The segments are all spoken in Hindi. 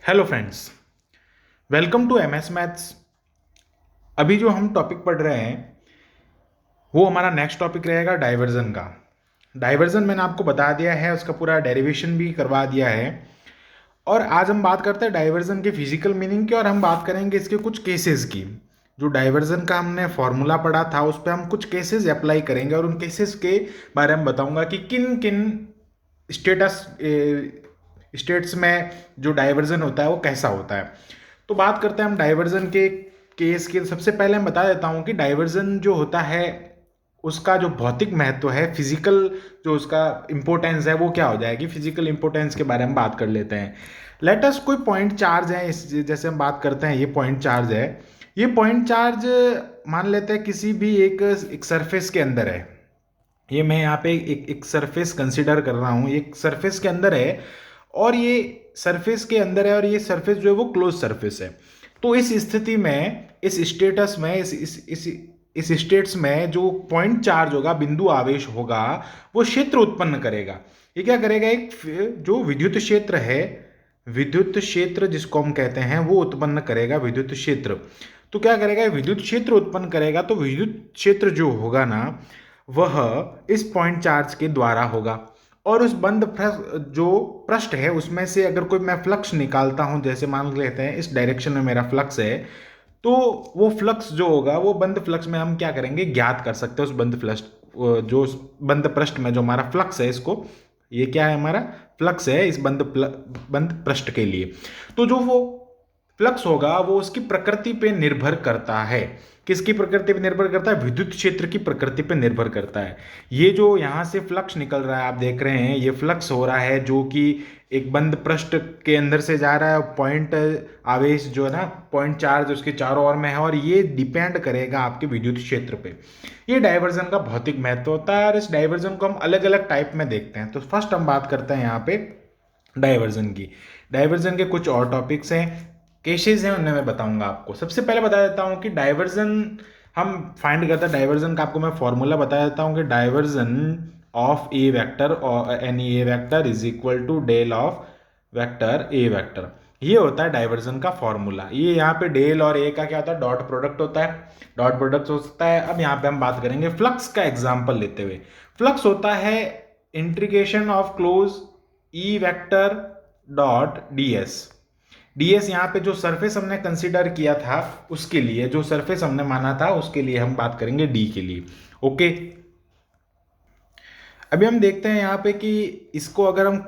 Hello friends, welcome to MS maths. अभी जो हम टॉपिक पढ़ रहे हैं वो हमारा नेक्स्ट टॉपिक रहेगा डाइवर्जन का। डाइवर्जन मैंने आपको बता दिया है, उसका पूरा डेरिवेशन भी करवा दिया है। और आज हम बात करते हैं डाइवर्जन के फिजिकल मीनिंग की, और हम बात करेंगे इसके कुछ केसेस की। जो डाइवर्जन का हमने फॉर्मूला पढ़ा था उस पर हम कुछ केसेस अप्लाई करेंगे, और उन केसेस के बारे में बताऊंगा कि किन किन स्टेटस स्टेट्स में जो डाइवर्जन होता है वो कैसा होता है। तो बात करते हैं हम डाइवर्जन के केस की। सबसे पहले मैं बता देता हूँ कि डाइवर्जन जो होता है उसका जो भौतिक महत्व है, फिजिकल जो उसका इंपॉर्टेंस है वो क्या हो जाएगी। फिजिकल इंपॉर्टेंस के बारे में बात कर लेते हैं। लेट अस कोई पॉइंट चार्ज है, इस जैसे हम बात करते हैं ये पॉइंट चार्ज है। ये पॉइंट चार्ज मान लेते हैं किसी भी एक सरफेस के अंदर है। ये मैं यहाँ पे एक सरफेस कंसिडर कर रहा हूँ, एक सरफेस के अंदर है, और ये सरफेस के अंदर है, और ये सरफेस जो है वो क्लोज सरफेस है। तो इस स्थिति में, इस स्टेटस में, इस स्टेट्स में जो पॉइंट चार्ज होगा, बिंदु आवेश होगा, वो क्षेत्र उत्पन्न करेगा। ये क्या करेगा, एक जो विद्युत क्षेत्र है, विद्युत क्षेत्र जिसको हम कहते हैं, वो उत्पन्न करेगा विद्युत क्षेत्र। तो क्या करेगा, विद्युत क्षेत्र उत्पन्न करेगा। तो विद्युत क्षेत्र जो होगा ना, वह इस पॉइंट चार्ज के द्वारा होगा। और उस बंद जो पृष्ठ है उसमें से अगर कोई मैं फ्लक्स निकालता हूं, जैसे मान लेते हैं इस डायरेक्शन में मेरा फ्लक्स है, तो वो फ्लक्स जो होगा वो बंद फ्लक्स में हम क्या करेंगे, ज्ञात कर सकते हैं। उस बंद फ्लक्स जो उस बंद पृष्ठ में जो हमारा फ्लक्स है, इसको ये क्या है, हमारा फ्लक्स है इस बंद पृष्ठ के लिए। तो जो वो फ्लक्स होगा वो उसकी प्रकृति पे निर्भर करता है। किसकी प्रकृति पे निर्भर करता है, विद्युत क्षेत्र की प्रकृति पे निर्भर करता है। ये जो यहाँ से फ्लक्स निकल रहा है, आप देख रहे हैं ये फ्लक्स हो रहा है जो कि एक बंद पृष्ठ के अंदर से जा रहा है। पॉइंट आवेश जो है ना, पॉइंट चार्ज उसके चारों ओर में है, और ये डिपेंड करेगा आपके विद्युत क्षेत्र पे। ये डाइवर्जन का भौतिक महत्व होता है, और इस डाइवर्जन को हम अलग अलग टाइप में देखते हैं। तो फर्स्ट हम बात करते हैं यहाँ पे डाइवर्जन की। डाइवर्जन के कुछ और टॉपिक्स हैं, केसेस हैं, उन्हें मैं बताऊंगा आपको। सबसे पहले बता देता हूं कि डाइवर्जन हम फाइंड करते हैं। डाइवर्जन का आपको मैं फॉर्मूला बता देता हूं कि डाइवर्जन ऑफ ए वेक्टर और any a vector is equal to del of vector a vector. ये होता है डाइवर्जन का फॉर्मूला। ये यहाँ पे डेल और ए का क्या होता है, डॉट प्रोडक्ट होता है। डॉट प्रोडक्ट हो सकता है। अब यहाँ पे हम बात करेंगे फ्लक्स का एग्जाम्पल लेते हुए। फ्लक्स होता है integration of close E vector dot D S. DS यहाँ पे जो सरफेस हमने कंसीडर किया था उसके लिए, जो सरफेस हमने माना था उसके लिए हम बात करेंगे डी के लिए। ओके, अभी हम देखते हैं यहाँ पे कि इसको अगर हम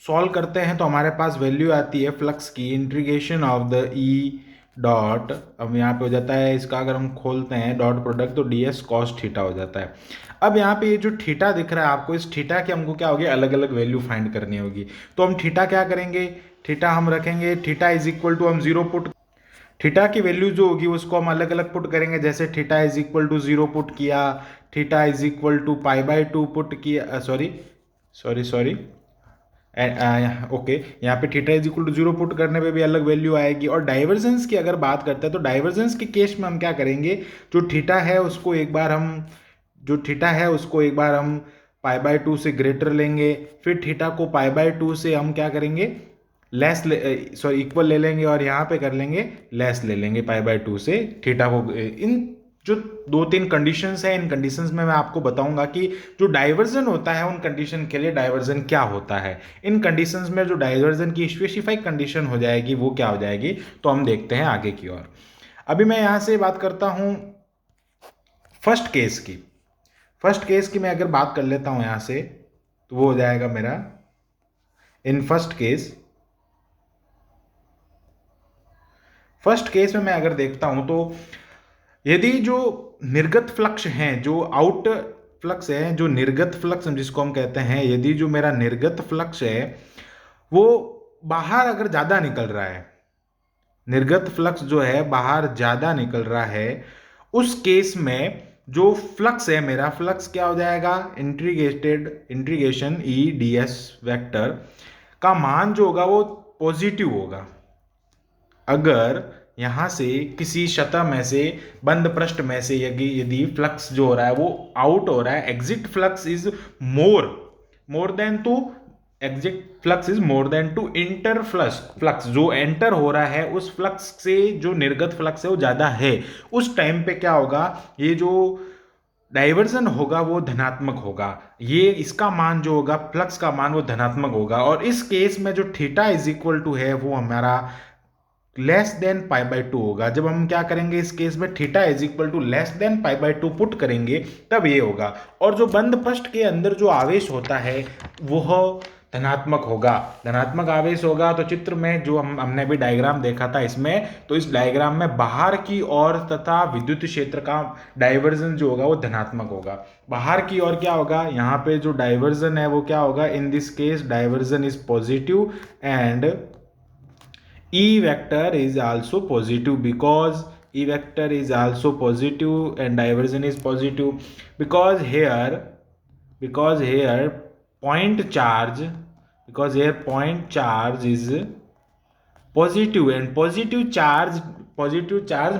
सॉल्व करते हैं तो हमारे पास वैल्यू आती है फ्लक्स की, integration of the E dot. अब यहाँ पे हो जाता है इसका, अगर हम खोलते हैं डॉट प्रोडक्ट, तो डी एस कॉस थीटा हो जाता है। अब यहाँ पे ये जो थीटा दिख रहा है आपको, इस थीटा की हमको क्या होगी, अलग अलग वैल्यू फाइंड करनी होगी। तो हम थीटा क्या करेंगे, थीटा हम रखेंगे, थीटा इज इक्वल टू, हम जीरो पुट, थीटा की वैल्यू जो होगी उसको हम अलग अलग पुट करेंगे। जैसे theta is equal to 0 put किया, theta is equal to π/2 put किया, सॉरी सॉरी सॉरी ओके, यहाँ पे theta is equal to 0 put करने पे भी अलग वैल्यू आएगी। और डाइवर्जेंस की अगर बात करते हैं तो डाइवर्जेंस के केस में हम क्या करेंगे, जो थीटा है उसको एक बार हम, जो थीटा है उसको एक बार हम π/2 से ग्रेटर लेंगे, फिर थीटा को π/2 से हम क्या करेंगे, लेस सॉरी इक्वल ले लेंगे, और यहाँ पे कर लेंगे लेस ले लेंगे π/2 से थीटा को। इन जो दो तीन कंडीशंस हैं, इन कंडीशंस में मैं आपको बताऊंगा कि जो डाइवर्जन होता है उन कंडीशन के लिए डाइवर्जन क्या होता है। इन कंडीशंस में जो डाइवर्जन की स्पेसिफाइड कंडीशन हो जाएगी वो क्या हो जाएगी, तो हम देखते हैं आगे की ओर। अभी मैं यहाँ से बात करता हूँ फर्स्ट केस की। फर्स्ट केस की मैं अगर बात कर लेता हूँ यहाँ से, तो वो हो जाएगा मेरा, इन फर्स्ट केस में मैं अगर देखता हूं तो यदि जो निर्गत फ्लक्स हैं, जो आउट फ्लक्स है, जो निर्गत फ्लक्स जिसको हम कहते हैं, यदि जो मेरा निर्गत फ्लक्स है वो बाहर अगर ज़्यादा निकल रहा है, निर्गत फ्लक्स जो है बाहर ज़्यादा निकल रहा है, उस केस में जो फ्लक्स है, मेरा फ्लक्स क्या हो जाएगा, इंटीग्रेशन ई डी एस वैक्टर का मान जो होगा वो पॉजिटिव होगा। अगर यहाँ से किसी सतह में से, बंद पृष्ठ में से यदि फ्लक्स जो हो रहा है वो आउट हो रहा है, exit flux is more than to exit flux is more than to enter flux, जो एंटर हो रहा है उस फ्लक्स से जो निर्गत फ्लक्स है वो ज्यादा है, उस टाइम पे क्या होगा, ये जो डाइवर्जन होगा वो धनात्मक होगा, ये इसका मान जो होगा फ्लक्स का मान वो धनात्मक होगा। और इस केस में जो थीटा इज इक्वल टू है वो हमारा less than pi by two होगा। जब हम क्या करेंगे इस केस में theta is equal to less than pi by two put करेंगे तब ये होगा। और जो बंद पृष्ठ के अंदर जो आवेश होता है वह धनात्मक होगा, धनात्मक आवेश होगा। तो चित्र में जो हमने भी डायग्राम देखा था इसमें, तो इस डायग्राम में बाहर की ओर तथा विद्युत क्षेत्र का डाइवर्जन जो होगा वो धनात्मक होगा। बाहर की ओर क्या होगा, यहाँ पे जो डाइवर्जन है वो क्या होगा, in this case diversion is positive and E vector is also positive because E vector is also positive and diversion is positive because here point charge, because here point charge is positive and positive charge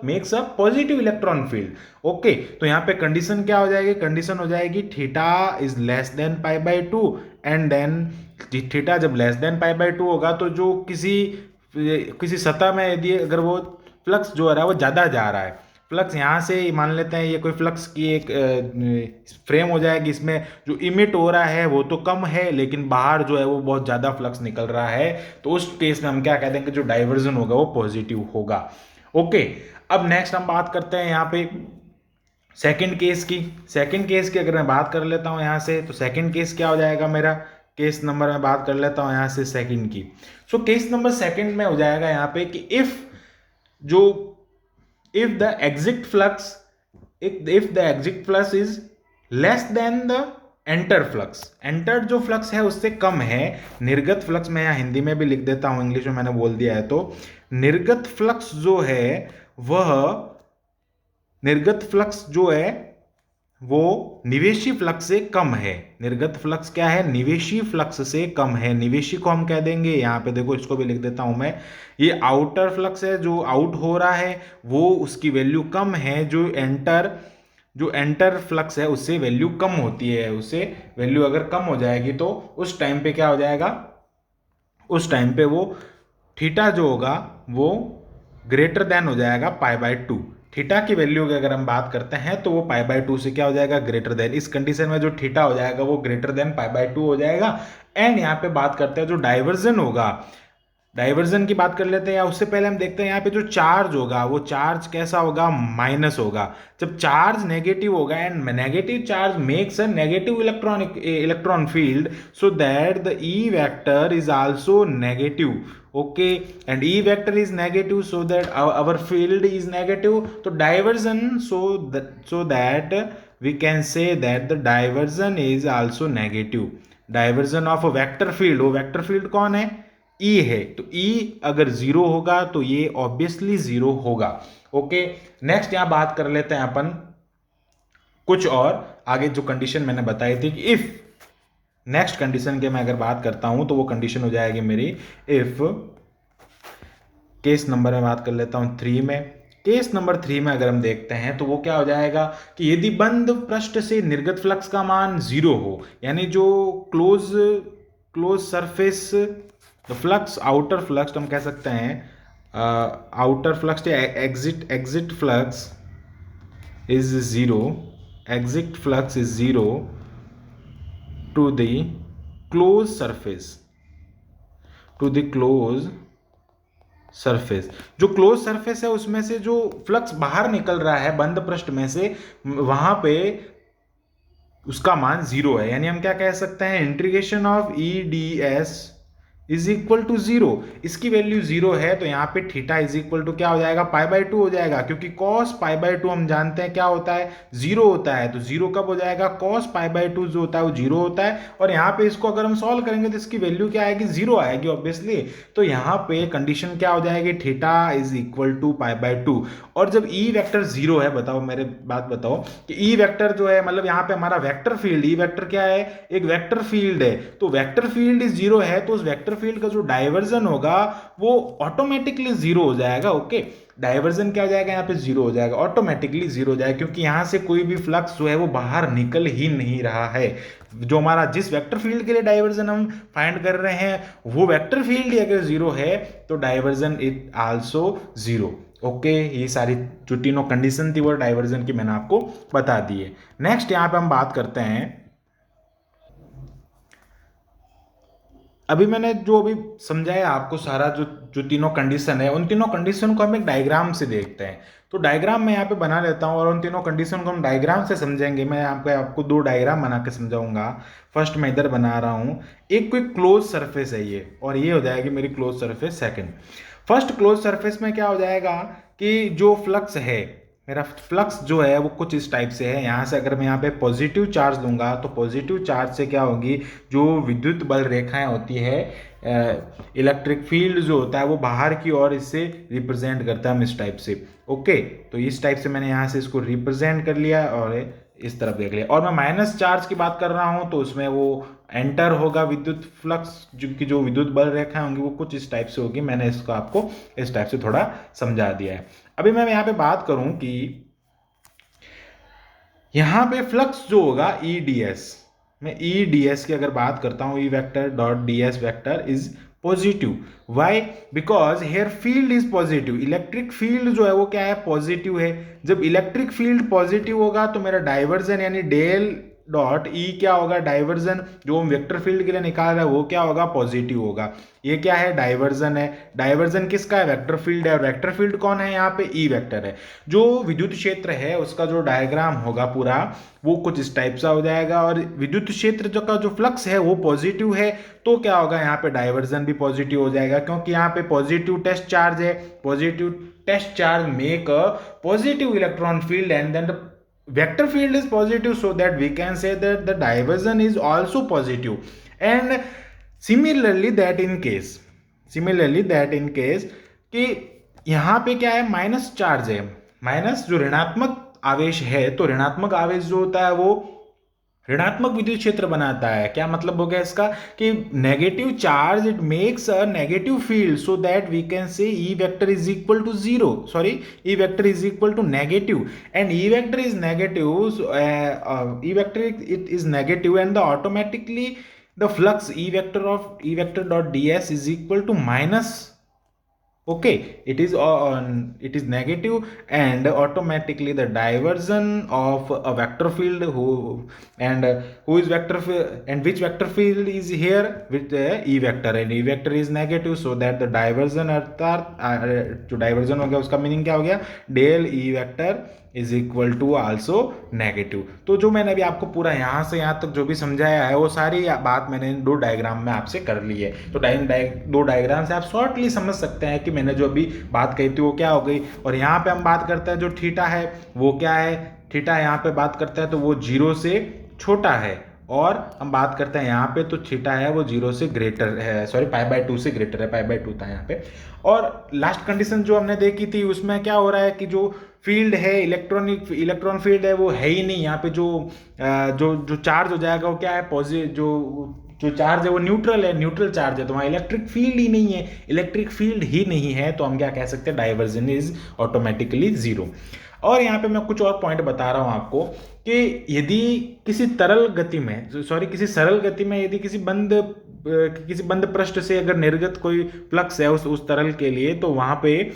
makes a positive electron field। Okay, तो यहाँ पे कंडीशन क्या हो जाएगी, कंडीशन हो जाएगी theta is less than pi by two and then theta जब less than pi by two होगा तो जो किसी सतह में यदि अगर वो फ्लक्स जो आ रहा है वो ज़्यादा जा रहा है, फ्लक्स यहाँ से मान लेते हैं ये कोई फ्लक्स की एक फ्रेम हो जाएगी, इसमें जो इमिट हो रहा है वो तो कम है लेकिन बाहर जो है वो बहुत ज़्यादा फ्लक्स निकल रहा है, तो उस केस में हम क्या कहते हैं कि जो डाइवर्जन होगा वो पॉजिटिव होगा। ओके, अब नेक्स्ट हम बात करते हैं यहाँ पे सेकंड केस की अगर मैं बात कर लेता हूँ यहाँ से, तो सेकंड केस क्या हो जाएगा मेरा, केस नंबर में बात कर लेता हूँ यहाँ से सेकंड की। सो केस नंबर सेकंड में हो जाएगा यहाँ पे कि if the exit flux is less than the enter flux, enter जो फ्लक्स है उससे कम है, निर्गत फ्लक्स मैं यहाँ हिंदी में भी लिख देता हूँ, इंग्लिश में मैंने बोल दिया है, तो निर्गत फ्लक्स जो है वो निवेशी फ्लक्स से कम है। निर्गत फ्लक्स क्या है, निवेशी फ्लक्स से कम है, निवेशी को हम कह देंगे यहाँ पे, देखो इसको भी लिख देता हूं मैं, ये आउटर फ्लक्स है जो आउट हो रहा है वो उसकी वैल्यू कम है, जो एंटर फ्लक्स है उससे वैल्यू कम होती है, उससे वैल्यू अगर कम हो जाएगी तो उस टाइम पे क्या हो जाएगा, उस टाइम पे वो थीटा जो होगा वो ग्रेटर देन हो जाएगा पाई बाई टू। थीटा की वैल्यू की अगर हम बात करते हैं तो वो पाई बाई टू से क्या हो जाएगा, ग्रेटर देन। इस कंडीशन में जो थीटा हो जाएगा वो greater than pi by to हो जाएगा। एंड यहाँ पे बात करते हैं जो डाइवर्जन होगा, डाइवर्जन की बात कर लेते हैं, या उससे पहले हम देखते हैं यहाँ पे जो चार्ज होगा वो चार्ज कैसा होगा, माइनस होगा। जब चार्ज नेगेटिव होगा and negative charge makes a negative electron field, so that the E vector is also negative. Okay, and E vector is negative so that our field is negative, तो divergence so that we can say that the divergence is also negative. Divergence of a vector field, वो वेक्टर फील्ड कौन है, ई है, तो ई अगर जीरो होगा तो ये ऑब्वियसली जीरो होगा। ओके, नेक्स्ट यहां बात कर लेते हैं अपन कुछ और आगे जो कंडीशन मैंने बताई थी कि इफ, नेक्स्ट कंडीशन के मैं अगर बात करता हूं तो वो कंडीशन हो जाएगी मेरी इफ, केस नंबर में बात कर लेता हूं 3 में। केस नंबर 3 में अगर हम देखते हैं तो वो क्या हो जाएगा कि यदि बंद पृष्ठ से निर्गत फ्लक्स का मान जीरो हो, यानी जो close surface the flux, outer flux हम कह सकते हैं, आउटर फ्लक्स या exit flux is zero, exit flux is zero to the close surface, to the close surface. जो क्लोज सरफेस है उसमें से जो फ्लक्स बाहर निकल रहा है बंद पृष्ठ में से, वहां पे उसका मान जीरो है, यानी हम क्या कह सकते हैं, integration of E D S is equal to zero. इसकी वैल्यू जीरो है तो यहाँ पे थीटा इज इक्वल टू क्या हो जाएगा, पाई बाई टू हो जाएगा, क्योंकि कॉस पाई बाई टू हम जानते हैं क्या होता है, जीरो होता है। तो जीरो कब हो जाएगा, कॉस पाई बाई टू जो होता है वो जीरो होता है। और यहाँ पे इसको अगर हम सॉल्व करेंगे तो इसकी वैल्यू क्या आएगी, जीरो आएगी ऑब्वियसली। तो यहाँ पे कंडीशन क्या हो जाएगी, theta is equal to pi by two. और जब ई वेक्टर जीरो है, बताओ मेरे बात बताओ कि ई वेक्टर जो है, मतलब यहाँ पे हमारा वेक्टर फील्ड, ई वेक्टर क्या है, एक वेक्टर फील्ड है, तो वेक्टर फील्ड इज जीरो है तो उस वेक्टर फील्ड का जो डाइवर्जन होगा वो ऑटोमेटिकली जीरो हो जाएगा। ओके, डाइवर्जन क्या हो जाएगा यहाँ पे, जीरो हो जाएगा, ऑटोमेटिकली जीरो हो जाएगा, क्योंकि यहाँ से कोई भी फ्लक्स जो है वो बाहर निकल ही नहीं रहा है। जो हमारा जिस वेक्टर फील्ड के लिए डाइवर्जन हम फाइंड कर रहे हैं वो वेक्टर फील्ड ही अगर जीरो है तो diversion is also zero. Okay, ये सारी जो तीनों कंडीशन थी वो डाइवर्जन की मैंने आपको बता दी है। नेक्स्ट यहाँ पे हम बात करते हैं, अभी मैंने जो अभी समझाया आपको सारा जो जो तीनों कंडीशन है, उन तीनों कंडीशन को हम एक डायग्राम से देखते हैं। तो डायग्राम मैं यहाँ पे बना लेता हूँ और उन तीनों कंडीशन को हम डायग्राम से समझेंगे। मैं यहाँ पे आपको दो डायग्राम बना के समझाऊंगा। फर्स्ट मैं इधर बना रहा हूँ, एक कोई क्लोज सरफेस है ये, और ये हो जाएगी मेरी close surface second. First close surface में क्या हो जाएगा कि जो फ्लक्स है, मेरा फ्लक्स जो है वो कुछ इस टाइप से है। यहाँ से अगर मैं यहाँ पे पॉजिटिव चार्ज दूंगा तो पॉजिटिव चार्ज से क्या होगी, जो विद्युत बल रेखाएं होती है, इलेक्ट्रिक फील्ड जो होता है वो बाहर की ओर इससे रिप्रेजेंट करता है हम इस टाइप से। ओके, तो इस टाइप से मैंने यहाँ से इसको रिप्रेजेंट कर लिया और इस तरफ देख लिया। और मैं माइनस चार्ज की बात कर रहा हूँ तो उसमें वो एंटर होगा विद्युत फ्लक्स, जो विद्युत बल रेखाएं होंगी वो कुछ इस टाइप से होगी। मैंने इसको आपको इस टाइप से थोड़ा समझा दिया है। अभी मैं यहाँ पे बात करूं कि यहाँ पे फ्लक्स जो होगा ई डी एस, मैं ई डी एस की अगर बात करता हूँ, E vector dot D S vector is positive. Why? Because here field is positive. Electric field जो है वो क्या है, पॉजिटिव है। जब इलेक्ट्रिक फील्ड पॉजिटिव होगा तो मेरा डाइवर्जन यानी डेल डॉट ई क्या होगा, डाइवर्जन जो हम वेक्टर फील्ड के लिए निकाल रहे हैं वो क्या होगा, पॉजिटिव होगा। ये क्या है, डाइवर्जन है। डाइवर्जन किसका है, वेक्टर फील्ड है। और वेक्टर फील्ड कौन है, यहाँ पे ई वेक्टर है। जो विद्युत क्षेत्र है उसका जो डायग्राम होगा पूरा वो कुछ इस टाइप सा हो जाएगा। और विद्युत क्षेत्र जो का जो फ्लक्स है वो पॉजिटिव है, तो क्या होगा, यहाँ पे डाइवर्जन भी पॉजिटिव हो जाएगा, क्योंकि यहाँ पे पॉजिटिव टेस्ट चार्ज है। Positive test charge make a positive electron field and then the vector field is positive, so that we can say that the diversion is also positive. And similarly that in case कि यहाँ पे क्या है, माइनस चार्ज है, माइनस जो ऋणात्मक आवेश है, तो ऋणात्मक आवेश जो होता है वो ऋणात्मक विद्युत क्षेत्र बनाता है। क्या मतलब हो गया इसका, कि negative charge it makes a negative field, so that we can say E vector is equal to zero, sorry E vector is equal to negative. And E vector is negative, E vector it is negative and the automatically the flux E vector dot D S is equal to minus. Okay, it is negative, and automatically the diversion of a vector field who is vector and which vector field is here with e vector, and e vector is negative, so that the diversion अर्थात जो डाइवर्जन हो गया उसका मीनिंग क्या हो गया, del E vector is equal to also negative. तो जो मैंने अभी आपको पूरा यहाँ से यहाँ तक जो भी समझाया है वो सारी बात मैंने दो डायग्राम में आपसे कर ली है। तो दो डायग्राम से आप शॉर्टली समझ सकते हैं कि मैंने जो अभी बात कही थी वो क्या हो गई। और यहाँ पे हम बात करते हैं जो थीटा है वो क्या है, थीटा यहाँ पे बात करते हैं तो वो जीरो से छोटा है, और हम बात करते हैं यहाँ पे तो थीटा है वो जीरो से ग्रेटर है, सॉरी पाई बाय 2 से ग्रेटर है, पाई बाय 2 था यहाँ पे। और लास्ट कंडीशन जो हमने देखी थी उसमें क्या हो रहा है कि जो फील्ड है, इलेक्ट्रॉन फील्ड है वो है ही नहीं। यहाँ पे जो चार्ज हो जाएगा वो क्या है, पॉजिटिव, जो चार्ज है वो न्यूट्रल चार्ज है, तो वहाँ इलेक्ट्रिक फील्ड ही नहीं है। इलेक्ट्रिक फील्ड ही नहीं है तो हम क्या कह सकते हैं, डाइवर्जन इज ऑटोमेटिकली जीरो। और यहाँ पे मैं कुछ और पॉइंट बता रहा हूँ आपको कि यदि किसी सरल गति में यदि किसी बंद पृष्ठ से अगर निर्गत कोई फ्लक्स है उस तरल के लिए, तो वहाँ पे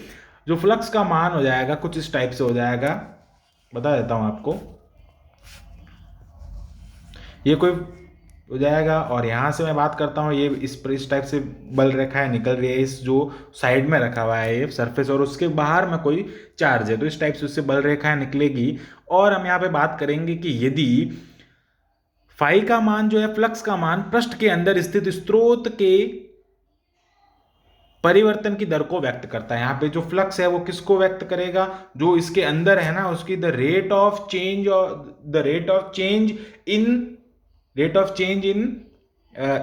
जो फ्लक्स का मान हो जाएगा कुछ इस टाइप से हो जाएगा। बता देता हूँ आपको, ये कोई हो जाएगा, और यहाँ से मैं बात करता हूँ ये इस टाइप से बल रेखाएं निकल रही है, इस जो साइड में रखा हुआ है ये सरफेस, और उसके बाहर में कोई चार्ज है, तो इस टाइप से उससे बल रेखाएं निकलेगी। और हम यहाँ पे बात करेंगे कि यदि फाई का मान जो है, फ्लक्स का मान पृष्ठ के अंदर स्थित स्रोत के परिवर्तन की दर को व्यक्त करता है। यहाँ पे जो फ्लक्स है वो किसको व्यक्त करेगा, जो इसके अंदर है ना, उसकी the rate of change in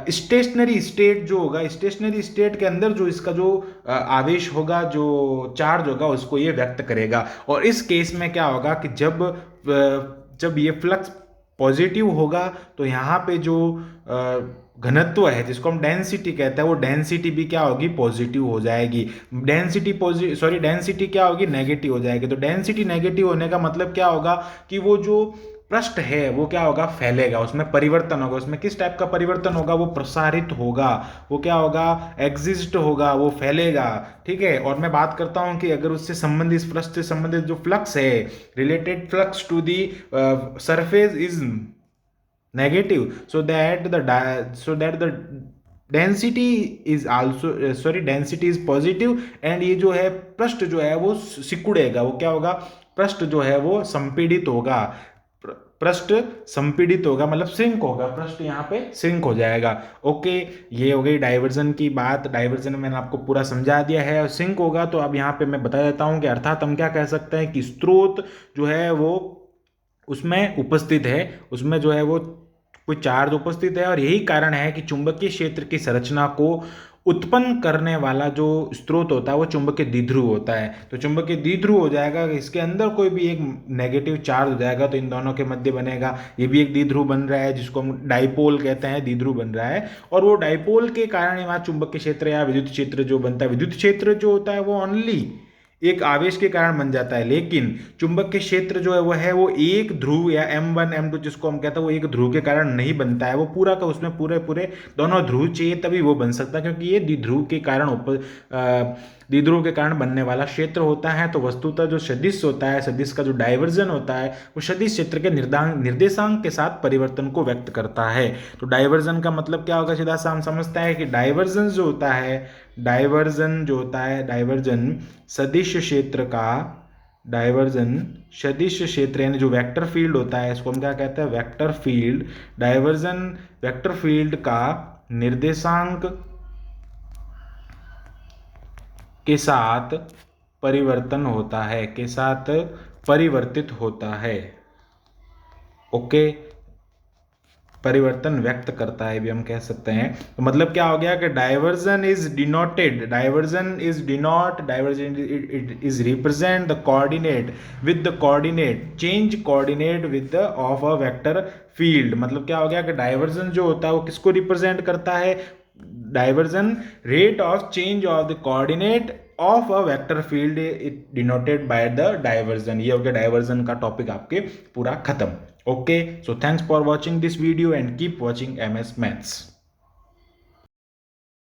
stationery state जो होगा, स्टेशनरी स्टेट के अंदर जो इसका जो आवेश होगा, जो चार्ज होगा, उसको ये व्यक्त करेगा। और इस केस में क्या होगा कि जब ये फ्लक्स पॉजिटिव होगा तो यहाँ पे जो घनत्व है जिसको हम डेंसिटी कहते हैं, वो डेंसिटी भी क्या होगी, पॉजिटिव हो जाएगी। डेंसिटी क्या होगी, नेगेटिव हो जाएगी। तो डेंसिटी नेगेटिव होने का मतलब क्या होगा कि वो जो पृष्ठ है वो क्या होगा, फैलेगा, उसमें परिवर्तन होगा। उसमें किस टाइप का परिवर्तन होगा, वो प्रसारित होगा, वो क्या होगा, एग्जिस्ट होगा, वो फैलेगा। ठीक है। और मैं बात करता हूं कि अगर उससे संबंधित, इस पृष्ठ से संबंधित जो फ्लक्स है, related flux to the surface is negative, so that the density is also density is positive, and ये जो है पृष्ठ जो है वो सिकुड़ेगा, वो क्या होगा, पृष्ठ जो है वो संपीड़ित होगा, पृष्ठ संपीड़ित होगा मतलब श्रिंक होगा, पृष्ठ यहाँ पे श्रिंक हो जाएगा। ओके, ये हो गई डाइवर्जन की बात। डाइवर्जन मैंने आपको पूरा समझा दिया है। और श्रिंक होगा तो अब यहाँ पे मैं बता देता हूँ कि अर्थात हम क्या कह सकते हैं कि स्रोत जो है वो उसमें उपस्थित है, उसमें जो है वो कोई चार्ज उपस्थित है, और यही कारण है कि चुंबकीय क्षेत्र की संरचना को उत्पन्न करने वाला जो स्रोत होता है वो चुंबकीय द्विध्रुव होता है। तो चुंबकीय द्विध्रुव हो जाएगा, इसके अंदर कोई भी एक नेगेटिव चार्ज हो जाएगा तो इन दोनों के मध्य बनेगा, ये भी एक द्विध्रुव बन रहा है जिसको हम डाइपोल कहते हैं, द्विध्रुव बन रहा है। और वो डाइपोल के कारण वहाँ चुंबकीय क्षेत्र या विद्युत क्षेत्र जो बनता है, विद्युत क्षेत्र जो होता है वो ओनली एक आवेश के कारण बन जाता है, लेकिन चुंबकीय क्षेत्र जो है वो एक ध्रुव या M1 M2 जिसको हम कहते हैं वो एक ध्रुव के कारण नहीं बनता है। वो पूरा का उसमें पूरे पूरे दोनों ध्रुव चाहिए तभी वो बन सकता है, क्योंकि ये द्विध्रुव के कारण द्विध्रुव के कारण बनने वाला क्षेत्र होता है। तो वस्तुतः जो सदिश होता है, सदिश का जो डाइवर्जन होता है वो सदिश क्षेत्र के निर्देशांक के साथ परिवर्तन को व्यक्त करता है। तो डाइवर्जन का मतलब क्या होगा, सीधा सा हम समझते हैं कि डाइवर्जन जो होता है, डाइवर्जन सदिश क्षेत्र का, डाइवर्जन सदिश क्षेत्र यानी जो वेक्टर फील्ड होता है इसको हम क्या कहते हैं, vector field. Diversion vector field का निर्देशांक के साथ परिवर्तन होता है, के साथ परिवर्तित होता है। ओके, परिवर्तन व्यक्त करता है भी हम कह सकते हैं। तो मतलब क्या हो गया कि diversion is represent the coordinate with the coordinate change coordinate with the of a vector field. मतलब क्या हो गया कि डाइवर्जन जो होता है वो किसको रिप्रेजेंट करता है, diversion rate of change of the coordinate of a vector field it denoted by the diversion. ये हो गया डाइवर्जन का टॉपिक आपके पूरा खत्म। Okay, so thanks for watching this video and keep watching MS Maths.